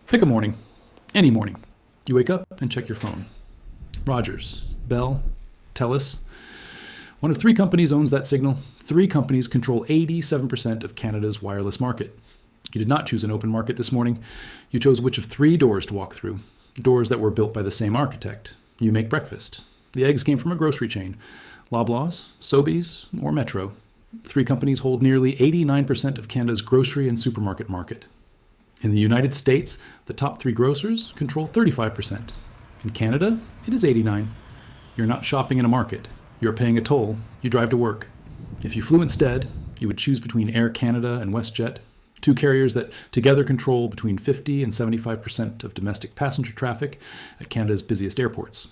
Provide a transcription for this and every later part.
Pick a morning, any morning. You wake up and check your phone. Rogers, Bell, Telus. One of three companies owns that signal. Three companies control 87% of Canada's wireless market. You did not choose an open market this morning. You chose which of three doors to walk through. Doors that were built by the same architect. You make breakfast. The eggs came from a grocery chain. Loblaws, Sobeys, or Metro. Three companies hold nearly 89% of Canada's grocery and supermarket market. In the United States, the top three grocers control 35%. In Canada, it is 89%. You're not shopping in a market. You're paying a toll. You drive to work. If you flew instead, you would choose between Air Canada and WestJet, two carriers that together control between 50 and 75% of domestic passenger traffic at Canada's busiest airports.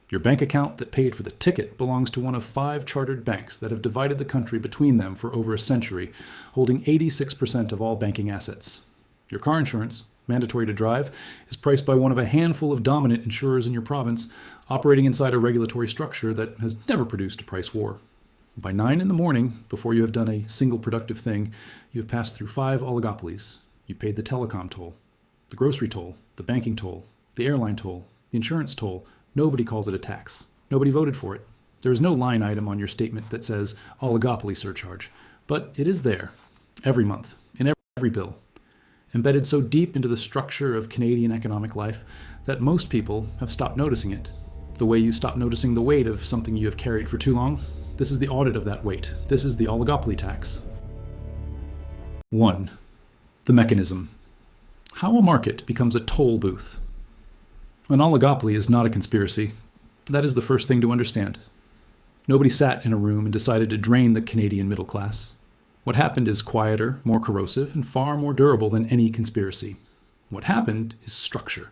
Your bank account that paid for the ticket belongs to one of five chartered banks that have divided the country between them for over a century, holding 86% of all banking assets. Your car insurance, mandatory to drive, is priced by one of a handful of dominant insurers in your province, operating inside a regulatory structure that has never produced a price war. By 9 in the morning, before you have done a single productive thing, you have passed through five oligopolies. You paid the Telecom toll, the grocery toll, the banking toll, the airline toll, the insurance toll. Nobody calls it a tax. Nobody voted for it. There is no line item on your statement that says oligopoly surcharge, but it is there, every month, in every bill. Embedded so deep into the structure of Canadian economic life that most people have stopped noticing it. The way you stop noticing the weight of something you have carried for too long, this is the audit of that weight. This is the Oligopoly Tax. 1. The mechanism. How a market becomes a toll booth. An oligopoly is not a conspiracy. That is the first thing to understand. Nobody sat in a room and decided to drain the Canadian middle class. What happened is quieter, more corrosive, and far more durable than any conspiracy. What happened is structure.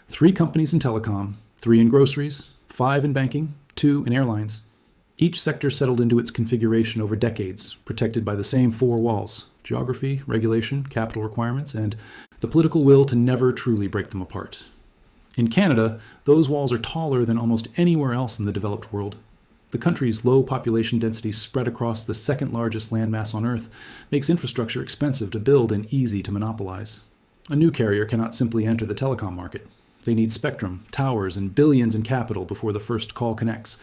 3 companies in telecom, 3 in groceries, 5 in banking, 2 in airlines. Each sector settled into its configuration over decades, protected by the same 4 walls: geography, regulation, capital requirements, and the political will to never truly break them apart. In Canada, those walls are taller than almost anywhere else in the developed world. The country's low population density spread across the second largest landmass on Earth makes infrastructure expensive to build and easy to monopolize. A new carrier cannot simply enter the telecom market. They need spectrum, towers, and billions in capital before the first call connects.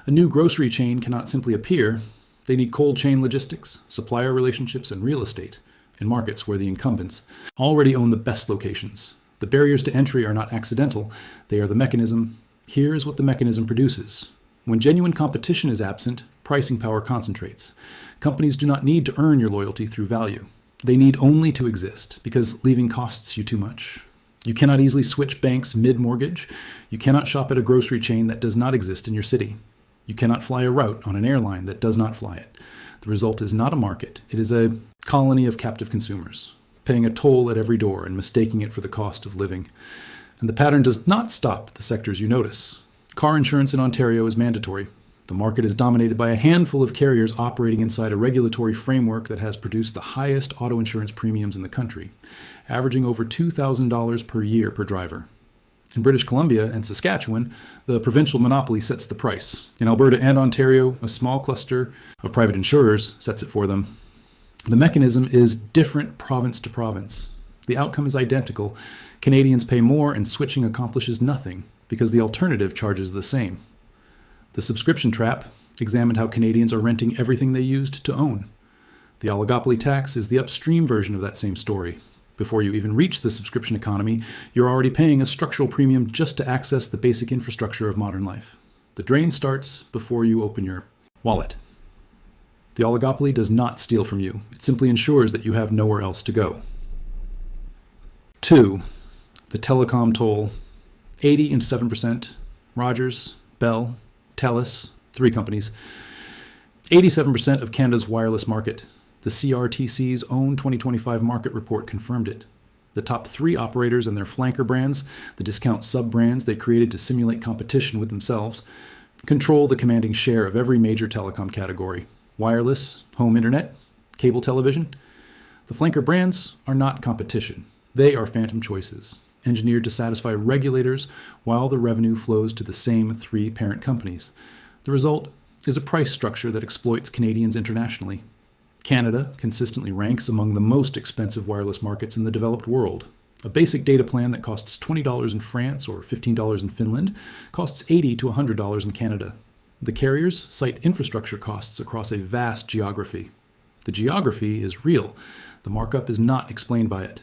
A new grocery chain cannot simply appear. They need cold chain logistics, supplier relationships, and real estate in markets where the incumbents already own the best locations. The barriers to entry are not accidental. They are the mechanism. Here is what the mechanism produces. When genuine competition is absent, pricing power concentrates. Companies do not need to earn your loyalty through value. They need only to exist, because leaving costs you too much. You cannot easily switch banks mid-mortgage. You cannot shop at a grocery chain that does not exist in your city. You cannot fly a route on an airline that does not fly it. The result is not a market. It is a colony of captive consumers, paying a toll at every door and mistaking it for the cost of living. And the pattern does not stop at the sectors you notice. Car insurance in Ontario is mandatory. The market is dominated by a handful of carriers operating inside a regulatory framework that has produced the highest auto insurance premiums in the country, averaging over $2,000 per year per driver. In British Columbia and Saskatchewan, the provincial monopoly sets the price. In Alberta and Ontario, a small cluster of private insurers sets it for them. The mechanism is different province to province. The outcome is identical. Canadians pay more and switching accomplishes nothing, because the alternative charges the same. The subscription trap examined how Canadians are renting everything they used to own. The oligopoly tax is the upstream version of that same story. Before you even reach the subscription economy, you're already paying a structural premium just to access the basic infrastructure of modern life. The drain starts before you open your wallet. The oligopoly does not steal from you. It simply ensures that you have nowhere else to go. 2. The telecom toll. 87%. Rogers, Bell, Telus, 3 companies. 87% of Canada's wireless market. The CRTC's own 2025 market report confirmed it. The top 3 operators and their flanker brands, the discount sub-brands they created to simulate competition with themselves, control the commanding share of every major telecom category: wireless, home internet, cable television. The flanker brands are not competition. They are phantom choices, engineered to satisfy regulators while the revenue flows to the same 3 parent companies. The result is a price structure that exploits Canadians internationally. Canada consistently ranks among the most expensive wireless markets in the developed world. A basic data plan that costs $20 in France or $15 in Finland costs $80 to $100 in Canada. The carriers cite infrastructure costs across a vast geography. The geography is real. The markup is not explained by it.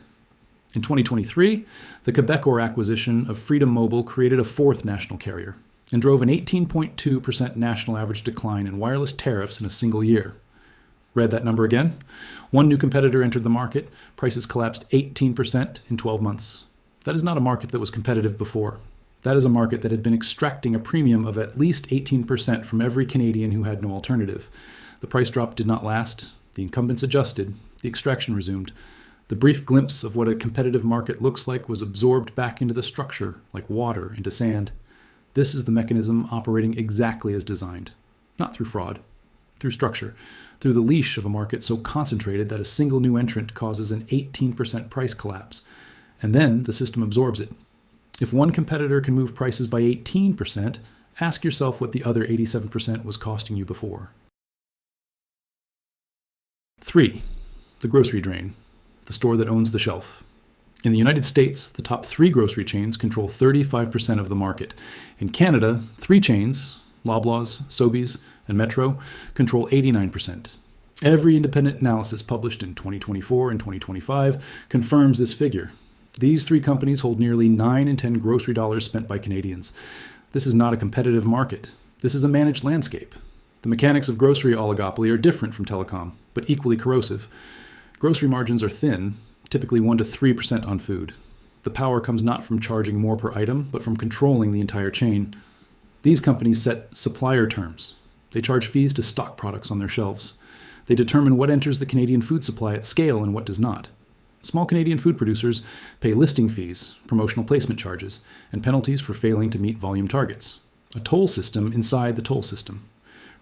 In 2023, the Quebecor acquisition of Freedom Mobile created a fourth national carrier and drove an 18.2% national average decline in wireless tariffs in a single year. Read that number again? One new competitor entered the market. Prices collapsed 18% in 12 months. That is not a market that was competitive before. That is a market that had been extracting a premium of at least 18% from every Canadian who had no alternative. The price drop did not last. The incumbents adjusted. The extraction resumed. The brief glimpse of what a competitive market looks like was absorbed back into the structure, like water into sand. This is the mechanism operating exactly as designed. Not through fraud. Through structure. Through the leash of a market so concentrated that a single new entrant causes an 18% price collapse. And then the system absorbs it. If one competitor can move prices by 18%, ask yourself what the other 87% was costing you before. 3. The grocery drain. The store that owns the shelf. In the United States, the top 3 grocery chains control 35% of the market. In Canada, 3 chains, Loblaws, Sobeys, and Metro, control 89%. Every independent analysis published in 2024 and 2025 confirms this figure. These 3 companies hold nearly 9 in 10 grocery dollars spent by Canadians. This is not a competitive market. This is a managed landscape. The mechanics of grocery oligopoly are different from telecom, but equally corrosive. Grocery margins are thin, typically 1 to 3% on food. The power comes not from charging more per item, but from controlling the entire chain. These companies set supplier terms. They charge fees to stock products on their shelves. They determine what enters the Canadian food supply at scale and what does not. Small Canadian food producers pay listing fees, promotional placement charges, and penalties for failing to meet volume targets. A toll system inside the toll system.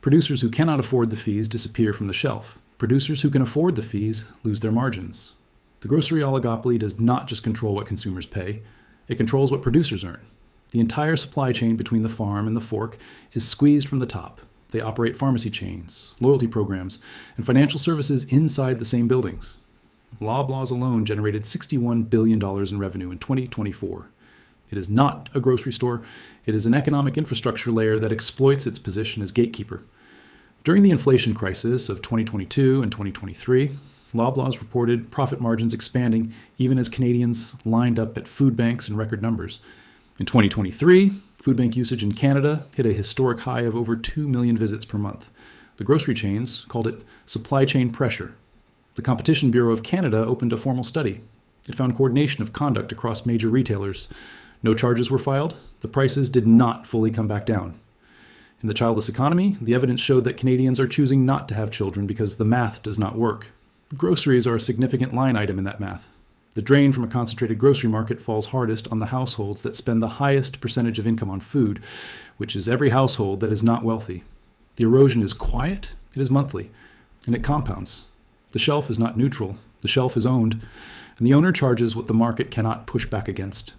Producers who cannot afford the fees disappear from the shelf. Producers who can afford the fees lose their margins. The grocery oligopoly does not just control what consumers pay, it controls what producers earn. The entire supply chain between the farm and the fork is squeezed from the top. They operate pharmacy chains, loyalty programs, and financial services inside the same buildings. Loblaws alone generated $61 billion in revenue in 2024. It is not a grocery store. It is an economic infrastructure layer that exploits its position as gatekeeper. During the inflation crisis of 2022 and 2023, Loblaws reported profit margins expanding even as Canadians lined up at food banks in record numbers. In 2023, food bank usage in Canada hit a historic high of over 2 million visits per month. The grocery chains called it supply chain pressure. The Competition Bureau of Canada opened a formal study. It found coordination of conduct across major retailers. No charges were filed. The prices did not fully come back down. In the childless economy, the evidence showed that Canadians are choosing not to have children because the math does not work. Groceries are a significant line item in that math. The drain from a concentrated grocery market falls hardest on the households that spend the highest percentage of income on food, which is every household that is not wealthy. The erosion is quiet, it is monthly, and it compounds. The shelf is not neutral, the shelf is owned, and the owner charges what the market cannot push back against.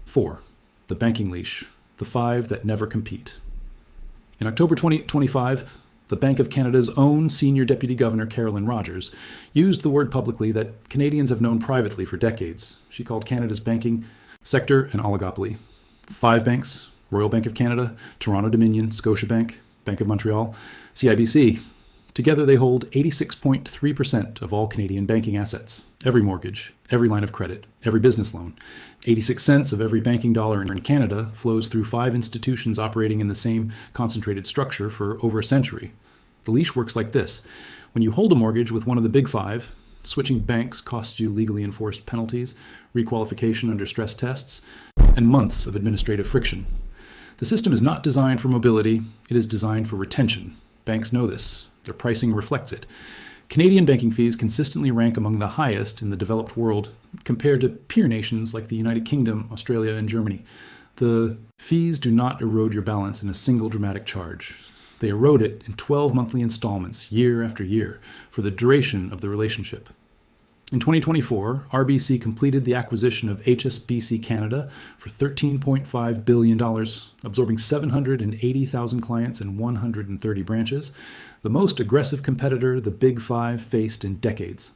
4. The banking leash, the 5 that never compete. In October 2025, the Bank of Canada's own Senior Deputy Governor Carolyn used the word publicly that Canadians have known privately for decades. She called Canada's banking sector an oligopoly. 5 banks, Royal Bank of Canada, Toronto-Dominion, Scotiabank, Bank of Montreal, CIBC. Together they hold 86.3% of all Canadian banking assets. Every mortgage, every line of credit, every business loan. 86 cents of every banking dollar in Canada flows through 5 institutions operating in the same concentrated structure for over a century. The leash works like this. When you hold a mortgage with one of the big 5, switching banks costs you legally enforced penalties, requalification under stress tests, and months of administrative friction. The system is not designed for mobility, it is designed for retention. Banks know this. Their pricing reflects it. Canadian banking fees consistently rank among the highest in the developed world compared to peer nations like the United Kingdom, Australia, and Germany. The fees do not erode your balance in a single dramatic charge. They erode it in 12 monthly installments, year after year, for the duration of the relationship. In 2024, RBC completed the acquisition of HSBC Canada for $13.5 billion, absorbing 780,000 clients and 130 branches, the most aggressive competitor the Big Five faced in decades.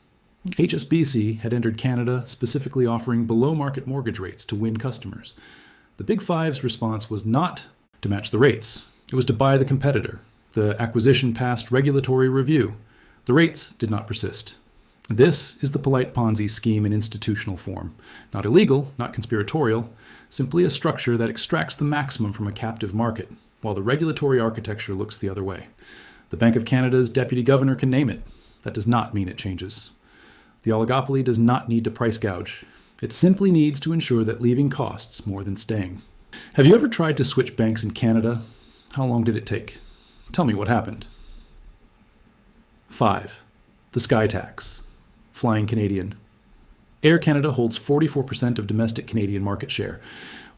HSBC had entered Canada specifically offering below-market mortgage rates to win customers. The Big Five's response was not to match the rates. It was to buy the competitor. The acquisition passed regulatory review. The rates did not persist. This is the polite Ponzi scheme in institutional form. Not illegal, not conspiratorial, simply a structure that extracts the maximum from a captive market, while the regulatory architecture looks the other way. The Bank of Canada's deputy governor can name it. That does not mean it changes. The oligopoly does not need to price gouge. It simply needs to ensure that leaving costs more than staying. Have you ever tried to switch banks in Canada? How long did it take? Tell me what happened. 5. The Sky Tax. Flying Canadian. Air Canada holds 44% of domestic Canadian market share.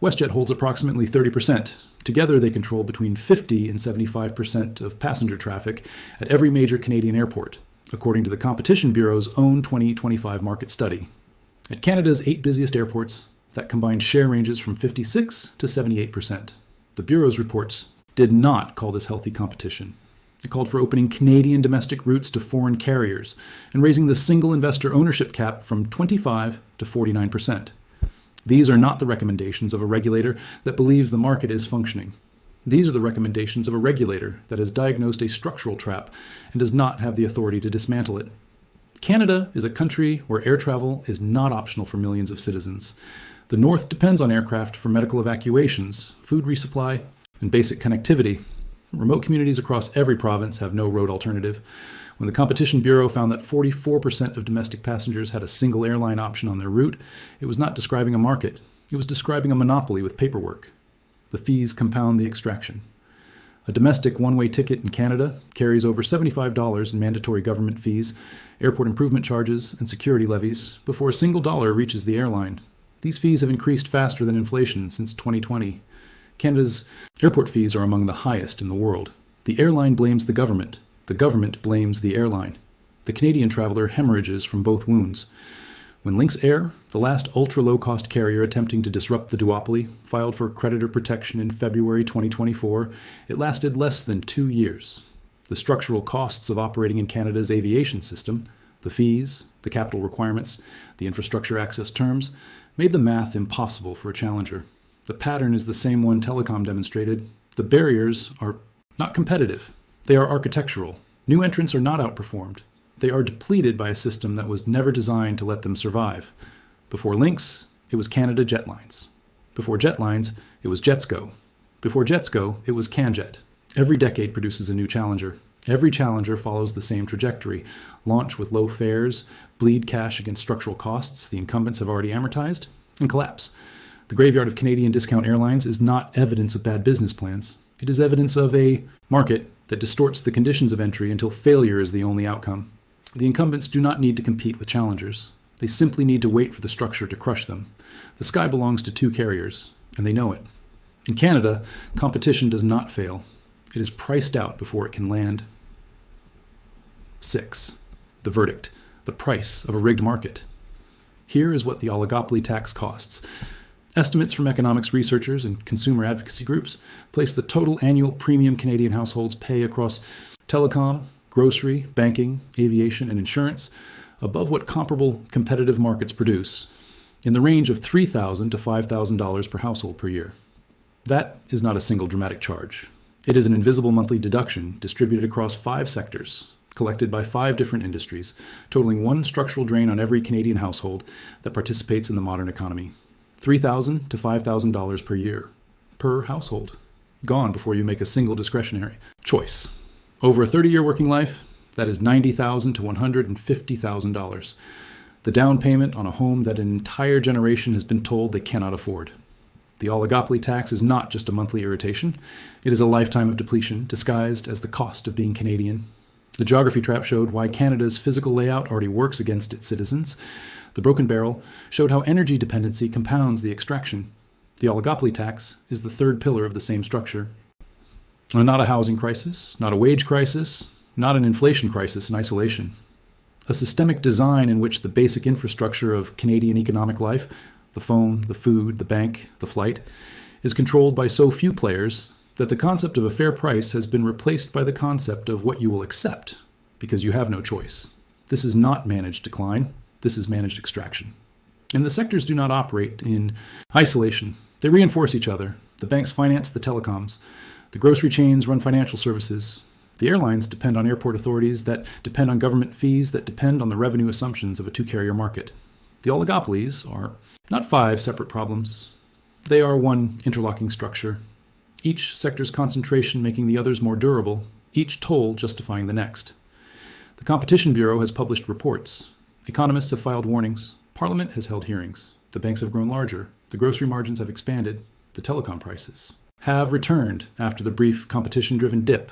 WestJet holds approximately 30%. Together, they control between 50 and 75% of passenger traffic at every major Canadian airport, according to the Competition Bureau's own 2025 market study. At Canada's 8 busiest airports, that combined share ranges from 56 to 78%. The Bureau's reports did not call this healthy competition. It called for opening Canadian domestic routes to foreign carriers and raising the single investor ownership cap from 25 to 49%. These are not the recommendations of a regulator that believes the market is functioning. These are the recommendations of a regulator that has diagnosed a structural trap and does not have the authority to dismantle it. Canada is a country where air travel is not optional for millions of citizens. The North depends on aircraft for medical evacuations, food resupply, and basic connectivity. Remote communities across every province have no road alternative. When the Competition Bureau found that 44% of domestic passengers had a single airline option on their route, it was not describing a market. It was describing a monopoly with paperwork. The fees compound the extraction. A domestic one-way ticket in Canada carries over $75 in mandatory government fees, airport improvement charges, and security levies before a single dollar reaches the airline. These fees have increased faster than inflation since 2020. Canada's airport fees are among the highest in the world. The airline blames the government. The government blames the airline. The Canadian traveler hemorrhages from both wounds. When Lynx Air, the last ultra-low-cost carrier attempting to disrupt the duopoly, filed for creditor protection in February 2024, it lasted less than 2 years. The structural costs of operating in Canada's aviation system, the fees, the capital requirements, the infrastructure access terms, made the math impossible for a challenger. The pattern is the same one Telecom demonstrated. The barriers are not competitive. They are architectural. New entrants are not outperformed. They are depleted by a system that was never designed to let them survive. Before Lynx, it was Canada Jetlines. Before Jetlines, it was Jetsco. Before Jetsco, it was CanJet. Every decade produces a new challenger. Every challenger follows the same trajectory. Launch with low fares, bleed cash against structural costs the incumbents have already amortized, and collapse. The graveyard of Canadian discount airlines is not evidence of bad business plans. It is evidence of a market that distorts the conditions of entry until failure is the only outcome. The incumbents do not need to compete with challengers. They simply need to wait for the structure to crush them. The sky belongs to 2 carriers, and they know it. In Canada, competition does not fail. It is priced out before it can land. 6. The verdict, the price of a rigged market. Here is what the oligopoly tax costs. Estimates from economics researchers and consumer advocacy groups place the total annual premium Canadian households pay across telecom, grocery, banking, aviation, and insurance above what comparable competitive markets produce, in the range of $3,000 to $5,000 per household per year. That is not a single dramatic charge. It is an invisible monthly deduction distributed across 5 sectors, collected by 5 different industries, totaling one structural drain on every Canadian household that participates in the modern economy. $3,000 to $5,000 per year, per household, gone before you make a single discretionary choice. Over a 30-year working life, that is $90,000 to $150,000. The down payment on a home that an entire generation has been told they cannot afford. The oligopoly tax is not just a monthly irritation. It is a lifetime of depletion disguised as the cost of being Canadian. The geography trap showed why Canada's physical layout already works against its citizens. The broken barrel showed how energy dependency compounds the extraction. The oligopoly tax is the third pillar of the same structure. Not a housing crisis, not a wage crisis, not an inflation crisis in isolation. A systemic design in which the basic infrastructure of Canadian economic life, the phone, the food, the bank, the flight, is controlled by so few players that the concept of a fair price has been replaced by the concept of what you will accept because you have no choice. This is not managed decline. This is managed extraction. And the sectors do not operate in isolation. They reinforce each other. The banks finance the telecoms. The grocery chains run financial services. The airlines depend on airport authorities that depend on government fees that depend on the revenue assumptions of a two-carrier market. The oligopolies are not 5 separate problems. They are one interlocking structure, each sector's concentration making the others more durable, each toll justifying the next. The Competition Bureau has published reports. Economists have filed warnings. Parliament has held hearings. The banks have grown larger. The grocery margins have expanded. The telecom prices have returned after the brief competition-driven dip.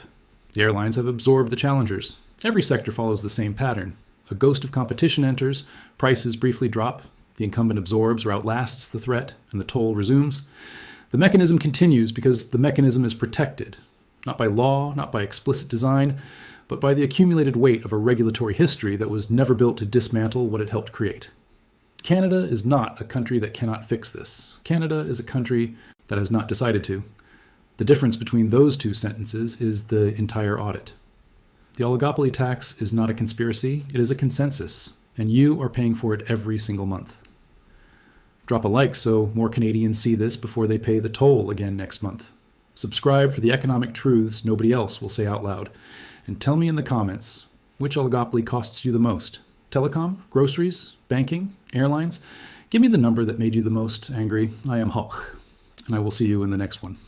The airlines have absorbed the challengers. Every sector follows the same pattern. A ghost of competition enters, prices briefly drop, the incumbent absorbs or outlasts the threat, and the toll resumes. The mechanism continues because the mechanism is protected, not by law, not by explicit design, but by the accumulated weight of a regulatory history that was never built to dismantle what it helped create. Canada is not a country that cannot fix this. Canada is a country that has not decided to. The difference between those two sentences is the entire audit. The oligopoly tax is not a conspiracy, it is a consensus, and you are paying for it every single month. Drop a like so more Canadians see this before they pay the toll again next month. Subscribe for the economic truths nobody else will say out loud. And tell me in the comments, which oligopoly costs you the most? Telecom? Groceries? Banking? Airlines? Give me the number that made you the most angry. I am Hoch, and I will see you in the next one.